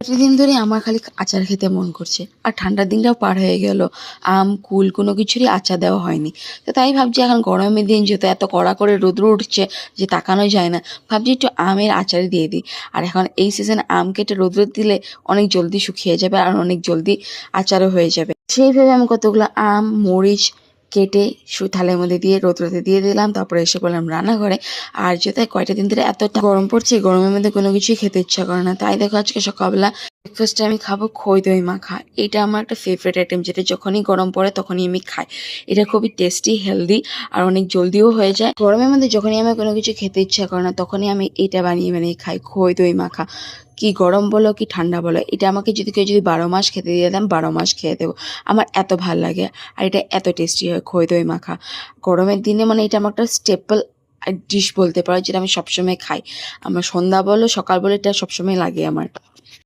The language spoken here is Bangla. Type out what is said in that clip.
কিছুদিন ধরে আমার খালি আচার খেতে মন করছে, আর ঠান্ডার দিনটাও পার হয়ে গেল, আম কুল কোনো কিছুরই আচার দেওয়া হয়নি। তো তাই ভাবছি এখন গরমের দিন যেহেতু এত কড়া করে রোদ্র উঠছে যে তাকানো যায় না, ভাবছি একটু আমের আচার দিয়ে দিই। আর এখন এই সিজনে আম কেটে রোদ্র দিলে অনেক জলদি শুকিয়ে যাবে আর অনেক জলদি আচারও হয়ে যাবে। সেই ভেবে আমি কতগুলো আম মরিচ কেটে থালের মধ্যে দিয়ে রোদ্রতে দিয়ে দিলাম। তারপরে এসে বললাম রান্নাঘরে। আর যেতে কয়টা দিন ধরে এত গরম পড়ছে, গরমের মধ্যে কোনো কিছুই খেতে ইচ্ছা করে না। তাই দেখো আজকে সকালবেলা ব্রেকফাস্টে আমি খাবো খই দই মাখা। এটা আমার একটা ফেভারিট আইটেম, যেটা যখনই গরম পড়ে তখনই আমি খাই। এটা খুবই টেস্টি, হেলদি আর অনেক জলদিও হয়ে যায়। গরমের মধ্যে যখনই আমার কোনো কিছু খেতে ইচ্ছা করে না তখনই আমি এটা বানিয়ে বানিয়ে খাই, খই দই মাখা। কি গরম বলো কি ঠান্ডা বলো, এটা আমাকে যদি কেউ যদি 12 মাস খেতে দিয়ে দেন 12 মাস খেয়ে দেবো। আমার এত ভাল লাগে আর এটা এত টেস্টি হয় খই দই মাখা গরমের দিনে। মানে এটা আমার একটা স্টেপল ডিশ বলতে পারো, যেটা আমি সবসময় খাই। আমার সন্ধ্যা বলো সকাল বলো এটা সবসময় লাগে আমার।